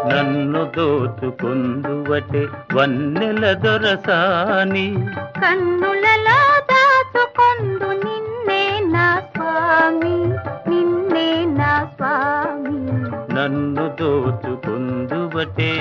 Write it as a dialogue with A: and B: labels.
A: నన్ను దోచుకొందువటే వన్నెల దొరసాని
B: కన్నులలో దాచుకొందు నిన్నే నా స్వామి, నిన్నే నా స్వామి.
A: నన్ను దోచుకొందువటే